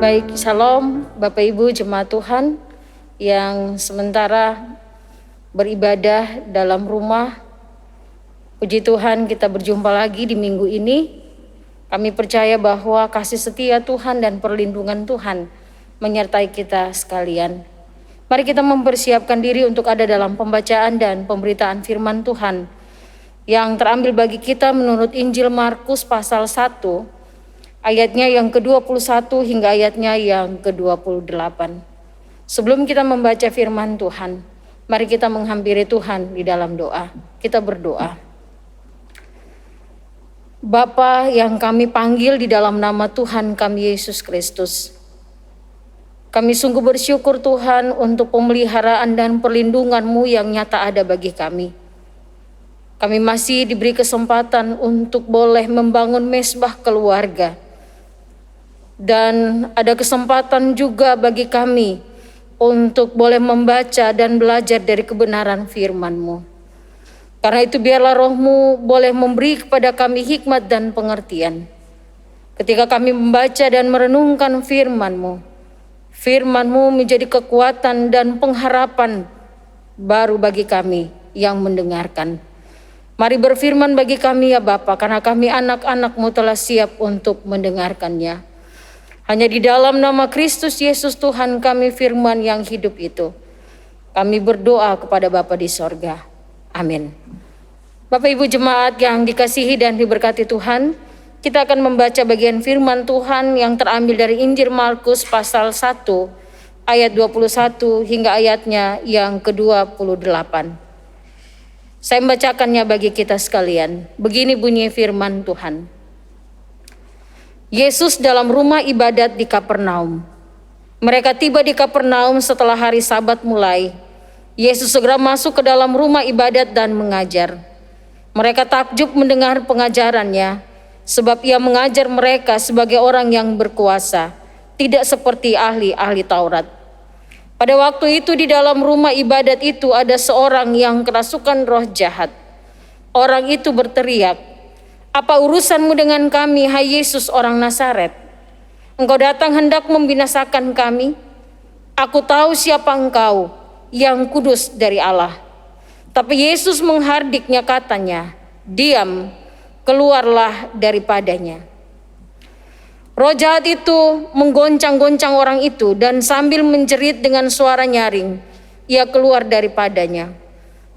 Baik, Shalom Bapak Ibu Jemaat Tuhan yang sementara beribadah dalam rumah. Puji Tuhan, kita berjumpa lagi di minggu ini. Kami percaya bahwa kasih setia Tuhan dan perlindungan Tuhan menyertai kita sekalian. Mari kita mempersiapkan diri untuk ada dalam pembacaan dan pemberitaan firman Tuhan yang terambil bagi kita menurut Injil Markus pasal 1 ayatnya yang ke-21 hingga ayatnya yang ke-28. Sebelum kita membaca firman Tuhan, mari kita menghampiri Tuhan di dalam doa. Kita berdoa. Bapa yang kami panggil di dalam nama Tuhan kami Yesus Kristus, kami sungguh bersyukur Tuhan untuk pemeliharaan dan perlindungan-Mu yang nyata ada bagi kami. Kami masih diberi kesempatan untuk boleh membangun mesbah keluarga. Dan ada kesempatan juga bagi kami untuk boleh membaca dan belajar dari kebenaran firman-Mu. Karena itu biarlah Roh-Mu boleh memberi kepada kami hikmat dan pengertian. Ketika kami membaca dan merenungkan firman-Mu, firman-Mu menjadi kekuatan dan pengharapan baru bagi kami yang mendengarkan. Mari berfirman bagi kami ya Bapa, karena kami anak-anak-Mu telah siap untuk mendengarkannya. Hanya di dalam nama Kristus Yesus Tuhan kami firman yang hidup itu. Kami berdoa kepada Bapa di sorga. Amin. Bapak Ibu jemaat yang dikasihi dan diberkati Tuhan, kita akan membaca bagian firman Tuhan yang terambil dari Injil Markus pasal 1 ayat 21 hingga ayatnya yang ke-28. Saya membacakannya bagi kita sekalian. Begini bunyi firman Tuhan. Yesus dalam rumah ibadat di Kapernaum. Mereka tiba di Kapernaum setelah hari Sabat mulai. Yesus segera masuk ke dalam rumah ibadat dan mengajar. Mereka takjub mendengar pengajarannya, sebab ia mengajar mereka sebagai orang yang berkuasa, tidak seperti ahli-ahli Taurat. Pada waktu itu di dalam rumah ibadat itu ada seorang yang kerasukan roh jahat. Orang itu berteriak, "Apa urusanmu dengan kami, hai Yesus orang Nazaret? Engkau datang hendak membinasakan kami? Aku tahu siapa engkau, yang kudus dari Allah." Tapi Yesus menghardiknya katanya, "Diam, keluarlah daripadanya." Roh jahat itu menggoncang-goncang orang itu dan sambil menjerit dengan suara nyaring, ia keluar daripadanya.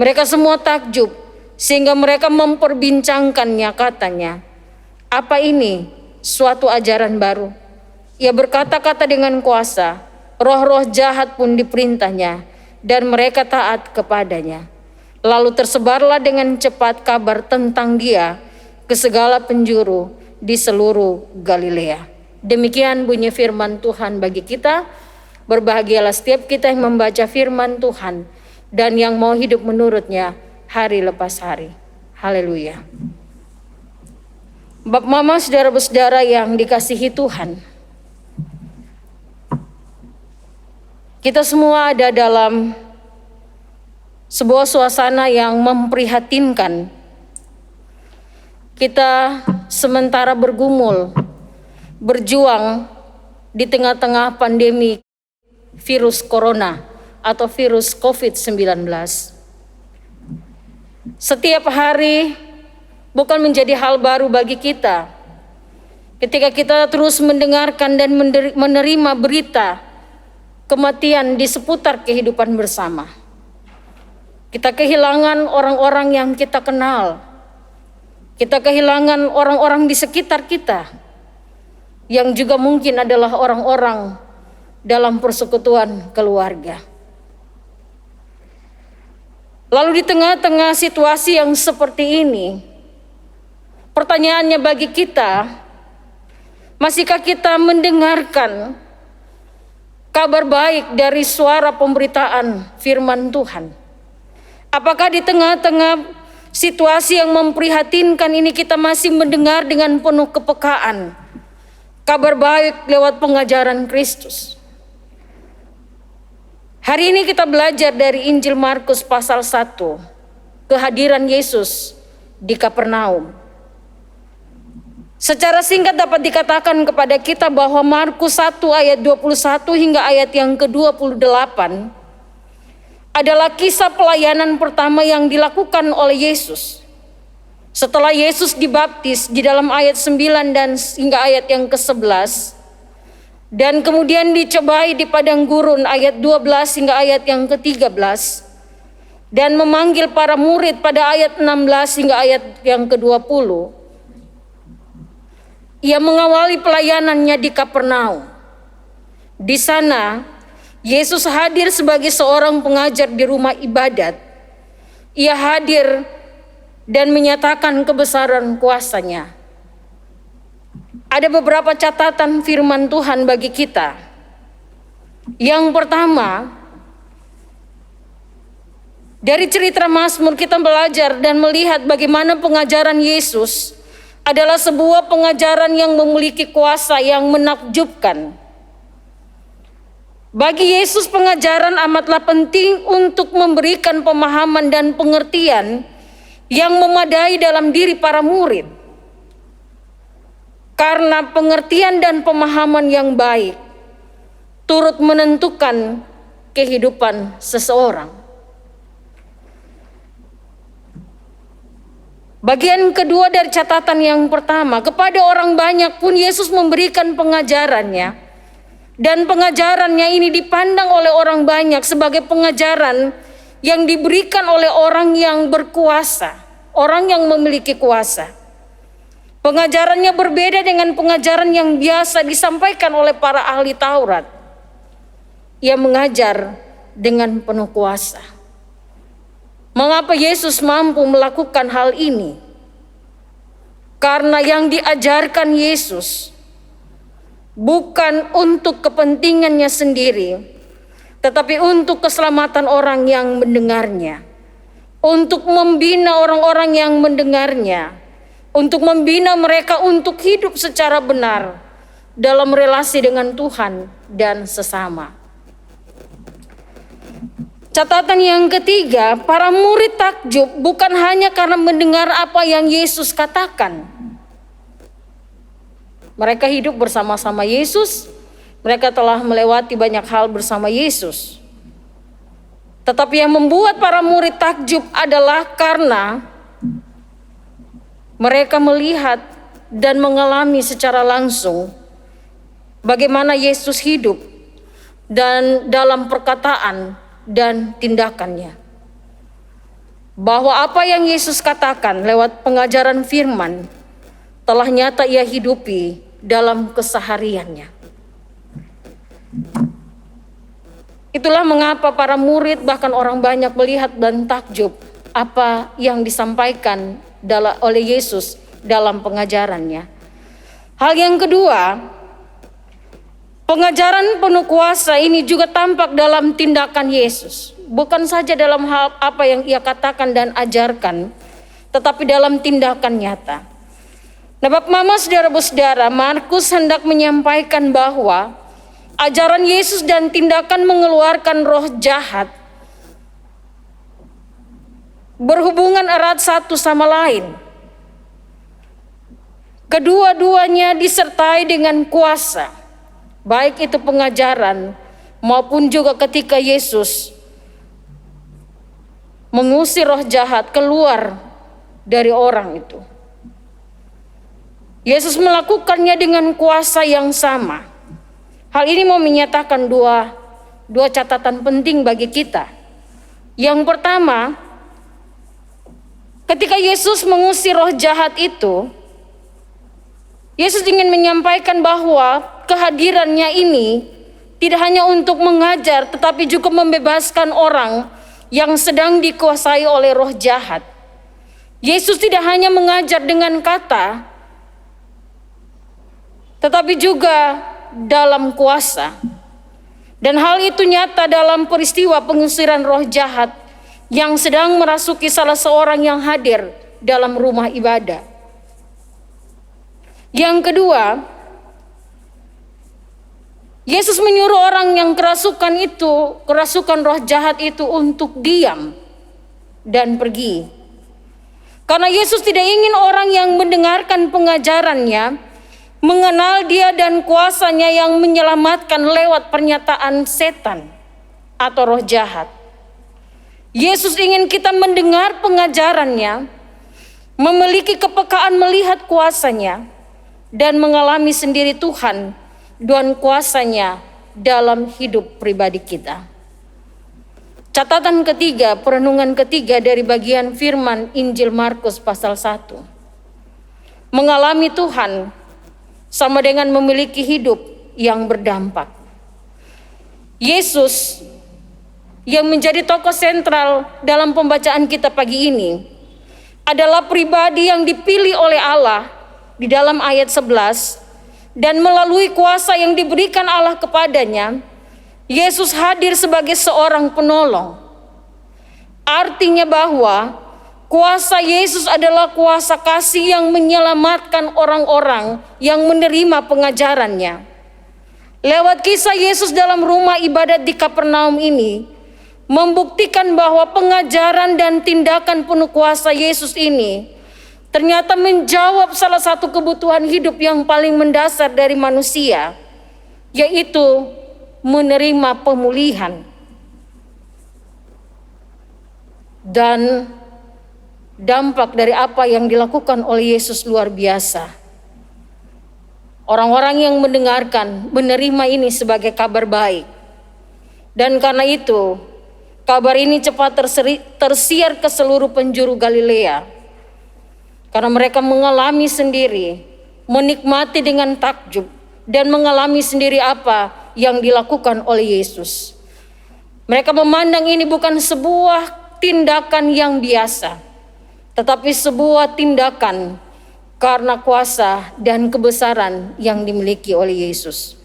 Mereka semua takjub sehingga mereka memperbincangkannya katanya, "Apa ini? Suatu ajaran baru." Ia berkata-kata dengan kuasa, roh-roh jahat pun diperintahnya dan mereka taat kepadanya. Lalu tersebarlah dengan cepat kabar tentang dia ke segala penjuru di seluruh Galilea. Demikian bunyi firman Tuhan bagi kita. Berbahagialah setiap kita yang membaca firman Tuhan dan yang mau hidup menurutnya hari lepas hari. Haleluya. Bapak Mama, saudara-saudara yang dikasihi Tuhan, kita semua ada dalam sebuah suasana yang memprihatinkan. Kita sementara bergumul, berjuang di tengah-tengah pandemi virus corona atau virus COVID-19. Setiap hari bukan menjadi hal baru bagi kita. Ketika kita terus mendengarkan dan menerima berita kematian di seputar kehidupan bersama. Kita kehilangan orang-orang yang kita kenal. Kita kehilangan orang-orang di sekitar kita. Yang juga mungkin adalah orang-orang dalam persekutuan keluarga. Lalu di tengah-tengah situasi yang seperti ini, pertanyaannya bagi kita, masihkah kita mendengarkan kabar baik dari suara pemberitaan firman Tuhan? Apakah di tengah-tengah situasi yang memprihatinkan ini kita masih mendengar dengan penuh kepekaan kabar baik lewat pengajaran Kristus? Hari ini kita belajar dari Injil Markus pasal 1, kehadiran Yesus di Kapernaum. Secara singkat dapat dikatakan kepada kita bahwa Markus 1 ayat 21 hingga ayat yang ke-28 adalah kisah pelayanan pertama yang dilakukan oleh Yesus. Setelah Yesus dibaptis di dalam ayat 9 dan hingga ayat yang ke-11, dan kemudian dicobai di padang gurun ayat 12 hingga ayat yang ke-13, dan memanggil para murid pada ayat 16 hingga ayat yang ke-20. Ia mengawali pelayanannya di Kapernaum. Di sana, Yesus hadir sebagai seorang pengajar di rumah ibadat. Ia hadir dan menyatakan kebesaran kuasa-Nya. Ada beberapa catatan firman Tuhan bagi kita. Yang pertama, dari cerita Mazmur kita belajar dan melihat bagaimana pengajaran Yesus adalah sebuah pengajaran yang memiliki kuasa yang menakjubkan. Bagi Yesus pengajaran amatlah penting untuk memberikan pemahaman dan pengertian yang memadai dalam diri para murid. Karena pengertian dan pemahaman yang baik turut menentukan kehidupan seseorang. Bagian kedua dari catatan yang pertama, kepada orang banyak pun Yesus memberikan pengajarannya, dan pengajarannya ini dipandang oleh orang banyak sebagai pengajaran yang diberikan oleh orang yang berkuasa, orang yang memiliki kuasa. Pengajarannya berbeda dengan pengajaran yang biasa disampaikan oleh para ahli Taurat. Ia mengajar dengan penuh kuasa. Mengapa Yesus mampu melakukan hal ini? Karena yang diajarkan Yesus bukan untuk kepentingannya sendiri, tetapi untuk keselamatan orang yang mendengarnya, untuk membina orang-orang yang mendengarnya, untuk membina mereka untuk hidup secara benar dalam relasi dengan Tuhan dan sesama. Catatan yang ketiga, para murid takjub bukan hanya karena mendengar apa yang Yesus katakan. Mereka hidup bersama-sama Yesus, mereka telah melewati banyak hal bersama Yesus. Tetapi yang membuat para murid takjub adalah karena mereka melihat dan mengalami secara langsung bagaimana Yesus hidup dan dalam perkataan dan tindakannya. Bahwa apa yang Yesus katakan lewat pengajaran firman telah nyata ia hidupi dalam kesehariannya. Itulah mengapa para murid bahkan orang banyak melihat dan takjub apa yang disampaikan oleh Yesus dalam pengajarannya. Hal yang kedua, pengajaran penuh kuasa ini juga tampak dalam tindakan Yesus. Bukan saja dalam hal apa yang ia katakan dan ajarkan, tetapi dalam tindakan nyata. Nah, Bapak Mama, saudara-saudara, Markus hendak menyampaikan bahwa ajaran Yesus dan tindakan mengeluarkan roh jahat berhubungan erat satu sama lain. Kedua-duanya disertai dengan kuasa, baik itu pengajaran maupun juga ketika Yesus mengusir roh jahat keluar dari orang itu. Yesus melakukannya dengan kuasa yang sama. Hal ini mau menyatakan dua catatan penting bagi kita. Yang pertama, ketika Yesus mengusir roh jahat itu, Yesus ingin menyampaikan bahwa kehadirannya ini tidak hanya untuk mengajar, tetapi juga membebaskan orang yang sedang dikuasai oleh roh jahat. Yesus tidak hanya mengajar dengan kata, tetapi juga dalam kuasa. Dan hal itu nyata dalam peristiwa pengusiran roh jahat yang sedang merasuki salah seorang yang hadir dalam rumah ibadah. Yang kedua, Yesus menyuruh orang yang kerasukan roh jahat itu untuk diam dan pergi. Karena Yesus tidak ingin orang yang mendengarkan pengajarannya mengenal Dia dan kuasanya yang menyelamatkan lewat pernyataan setan atau roh jahat. Yesus ingin kita mendengar pengajarannya, memiliki kepekaan melihat kuasanya, dan mengalami sendiri Tuhan dan kuasanya dalam hidup pribadi kita. Catatan ketiga, perenungan ketiga dari bagian firman Injil Markus pasal 1. Mengalami Tuhan sama dengan memiliki hidup yang berdampak. Yesus yang menjadi tokoh sentral dalam pembacaan kita pagi ini adalah pribadi yang dipilih oleh Allah di dalam ayat 11, dan melalui kuasa yang diberikan Allah kepadanya, Yesus hadir sebagai seorang penolong. Artinya bahwa kuasa Yesus adalah kuasa kasih yang menyelamatkan orang-orang yang menerima pengajarannya. Lewat kisah Yesus dalam rumah ibadat di Kapernaum ini, membuktikan bahwa pengajaran dan tindakan penuh kuasa Yesus ini ternyata menjawab salah satu kebutuhan hidup yang paling mendasar dari manusia, yaitu menerima pemulihan. Dan dampak dari apa yang dilakukan oleh Yesus luar biasa. Orang-orang yang mendengarkan menerima ini sebagai kabar baik. Dan karena itu, kabar ini cepat tersiar ke seluruh penjuru Galilea. Karena mereka mengalami sendiri, menikmati dengan takjub, dan mengalami sendiri apa yang dilakukan oleh Yesus. Mereka memandang ini bukan sebuah tindakan yang biasa, tetapi sebuah tindakan karena kuasa dan kebesaran yang dimiliki oleh Yesus.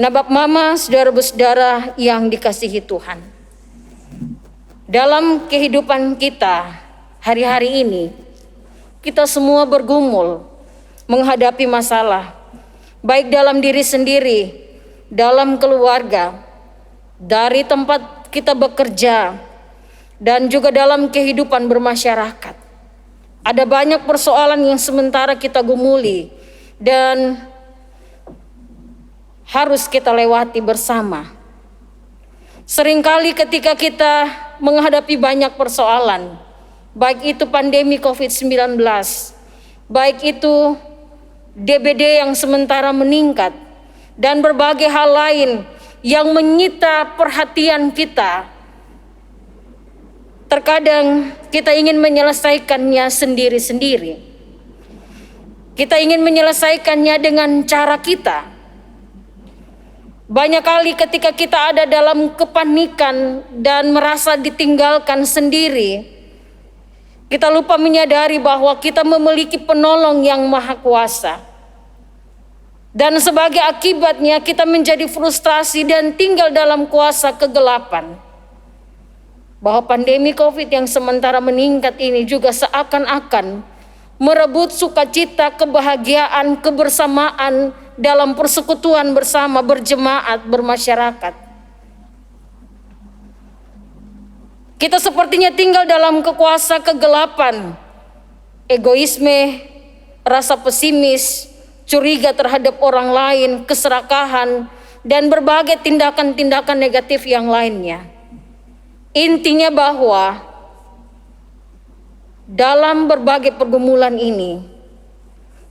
Nah, Bapak Mama, saudara-saudara yang dikasihi Tuhan, dalam kehidupan kita hari-hari ini, kita semua bergumul menghadapi masalah, baik dalam diri sendiri, dalam keluarga, dari tempat kita bekerja, dan juga dalam kehidupan bermasyarakat. Ada banyak persoalan yang sementara kita gumuli dan harus kita lewati bersama. Seringkali ketika kita menghadapi banyak persoalan, baik itu pandemi COVID-19, baik itu DBD yang sementara meningkat, dan berbagai hal lain yang menyita perhatian kita, terkadang kita ingin menyelesaikannya sendiri-sendiri. Kita ingin menyelesaikannya dengan cara kita. Banyak kali ketika kita ada dalam kepanikan dan merasa ditinggalkan sendiri, kita lupa menyadari bahwa kita memiliki penolong yang maha kuasa. Dan sebagai akibatnya kita menjadi frustrasi dan tinggal dalam kuasa kegelapan. Bahwa pandemi COVID yang sementara meningkat ini juga seakan-akan merebut sukacita, kebahagiaan, kebersamaan dalam persekutuan bersama, berjemaat, bermasyarakat. Kita sepertinya tinggal dalam kekuasa kegelapan, egoisme, rasa pesimis, curiga terhadap orang lain, keserakahan, dan berbagai tindakan-tindakan negatif yang lainnya. Intinya bahwa dalam berbagai pergumulan ini,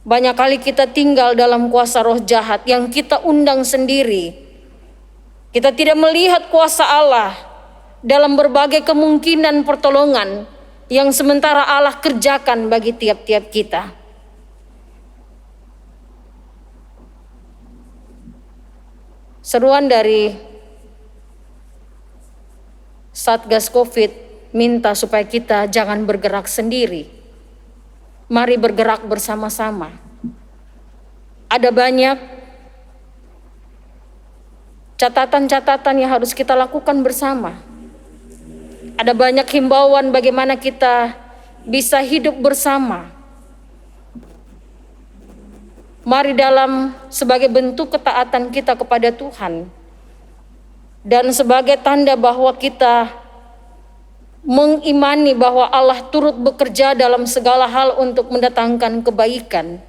banyak kali kita tinggal dalam kuasa roh jahat yang kita undang sendiri. Kita tidak melihat kuasa Allah dalam berbagai kemungkinan pertolongan yang sementara Allah kerjakan bagi tiap-tiap kita. Seruan dari Satgas COVID minta supaya kita jangan bergerak sendiri. Mari bergerak bersama-sama. Ada banyak catatan-catatan yang harus kita lakukan bersama. Ada banyak himbauan bagaimana kita bisa hidup bersama. Mari dalam sebagai bentuk ketaatan kita kepada Tuhan, dan sebagai tanda bahwa kita mengimani bahwa Allah turut bekerja dalam segala hal untuk mendatangkan kebaikan,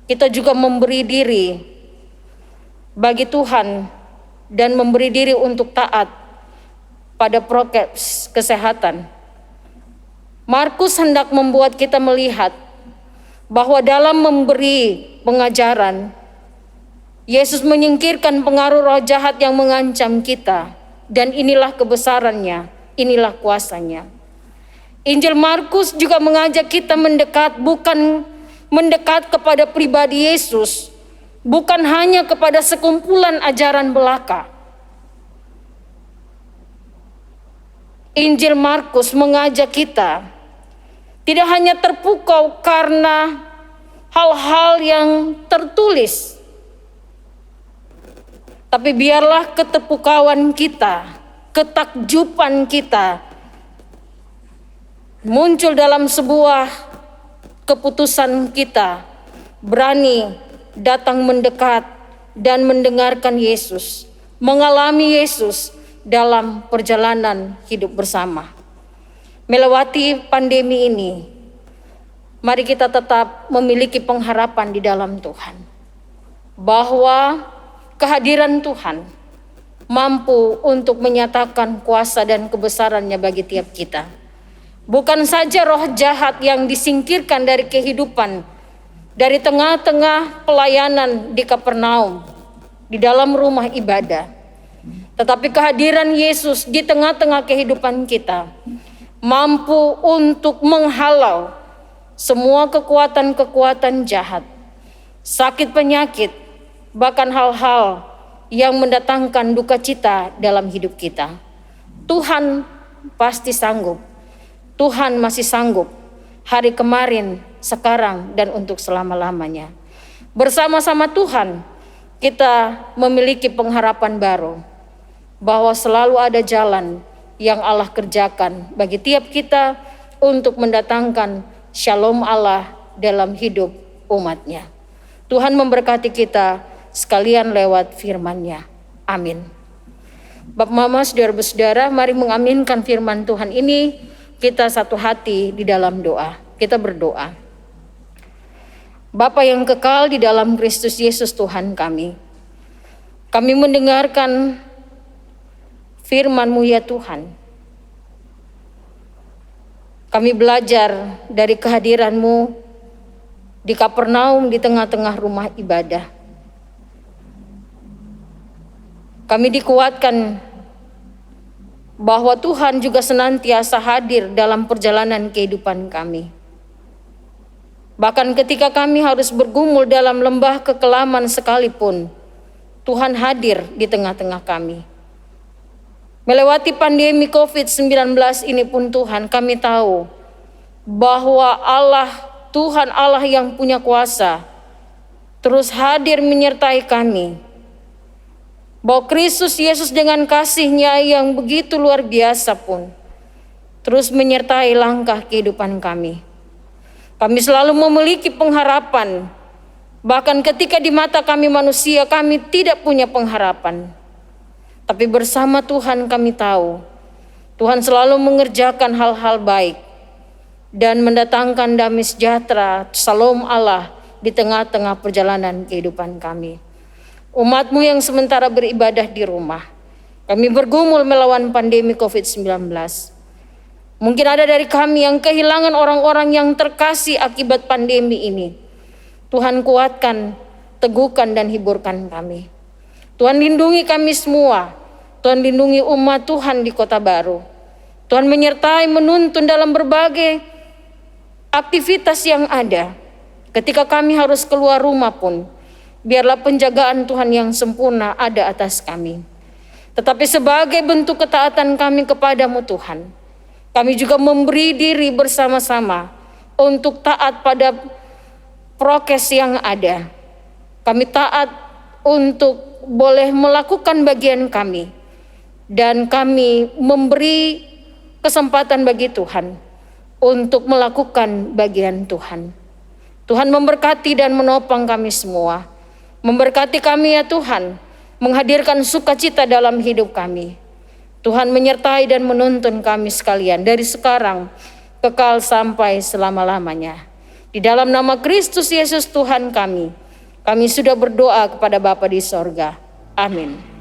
kita juga memberi diri bagi Tuhan dan memberi diri untuk taat pada prokes kesehatan. Markus hendak membuat kita melihat bahwa dalam memberi pengajaran, Yesus menyingkirkan pengaruh roh jahat yang mengancam kita, dan inilah kebesarannya, inilah kuasanya. Injil Markus juga mengajak kita mendekat, bukan mendekat kepada pribadi Yesus, bukan hanya kepada sekumpulan ajaran belaka. Injil Markus mengajak kita tidak hanya terpukau karena hal-hal yang tertulis, tapi biarlah keterpukauan kita, ketakjuban kita muncul dalam sebuah keputusan kita berani datang mendekat dan mendengarkan Yesus, mengalami Yesus dalam perjalanan hidup bersama. Melewati pandemi ini, mari kita tetap memiliki pengharapan di dalam Tuhan, bahwa kehadiran Tuhan mampu untuk menyatakan kuasa dan kebesarannya bagi tiap kita. Bukan saja roh jahat yang disingkirkan dari kehidupan, dari tengah-tengah pelayanan di Kapernaum, di dalam rumah ibadah, tetapi kehadiran Yesus di tengah-tengah kehidupan kita mampu untuk menghalau semua kekuatan-kekuatan jahat, sakit penyakit, bahkan hal-hal yang mendatangkan duka cita dalam hidup kita. Tuhan pasti sanggup. Tuhan masih sanggup hari kemarin, sekarang, dan untuk selama-lamanya. Bersama-sama Tuhan kita memiliki pengharapan baru, bahwa selalu ada jalan yang Allah kerjakan bagi tiap kita untuk mendatangkan shalom Allah dalam hidup umatnya. Tuhan memberkati kita sekalian lewat firman-Nya. Amin. Bapak, Mama, saudara-saudara, mari mengaminkan firman Tuhan ini. Kita satu hati di dalam doa. Kita berdoa. Bapa yang kekal di dalam Kristus Yesus Tuhan kami mendengarkan firman-Mu ya Tuhan. Kami belajar dari kehadiran-Mu di Kapernaum, di tengah-tengah rumah ibadah. Kami dikuatkan bahwa Tuhan juga senantiasa hadir dalam perjalanan kehidupan kami. Bahkan ketika kami harus bergumul dalam lembah kekelaman sekalipun, Tuhan hadir di tengah-tengah kami. Melewati pandemi COVID-19 ini pun Tuhan, kami tahu bahwa Tuhan Allah yang punya kuasa terus hadir menyertai kami. Bahwa Kristus Yesus dengan kasih-Nya yang begitu luar biasa pun terus menyertai langkah kehidupan kami. Kami selalu memiliki pengharapan, bahkan ketika di mata kami manusia kami tidak punya pengharapan. Tapi bersama Tuhan kami tahu, Tuhan selalu mengerjakan hal-hal baik dan mendatangkan damai sejahtera, shalom Allah di tengah-tengah perjalanan kehidupan kami. Umat-Mu yang sementara beribadah di rumah, kami bergumul melawan pandemi COVID-19. Mungkin ada dari kami yang kehilangan orang-orang yang terkasih akibat pandemi ini. Tuhan kuatkan, teguhkan dan hiburkan kami. Tuhan lindungi kami semua. Tuhan lindungi umat Tuhan di Kota Baru. Tuhan menyertai, menuntun dalam berbagai aktivitas yang ada. Ketika kami harus keluar rumah pun, biarlah penjagaan Tuhan yang sempurna ada atas kami. Tetapi sebagai bentuk ketaatan kami kepadamu Tuhan, kami juga memberi diri bersama-sama untuk taat pada prokes yang ada. Kami taat untuk boleh melakukan bagian kami. Dan kami memberi kesempatan bagi Tuhan untuk melakukan bagian Tuhan. Tuhan memberkati dan menopang kami semua. Memberkati kami ya Tuhan, menghadirkan sukacita dalam hidup kami. Tuhan menyertai dan menuntun kami sekalian dari sekarang kekal sampai selama-lamanya. Di dalam nama Kristus Yesus Tuhan kami sudah berdoa kepada Bapa di sorga. Amin.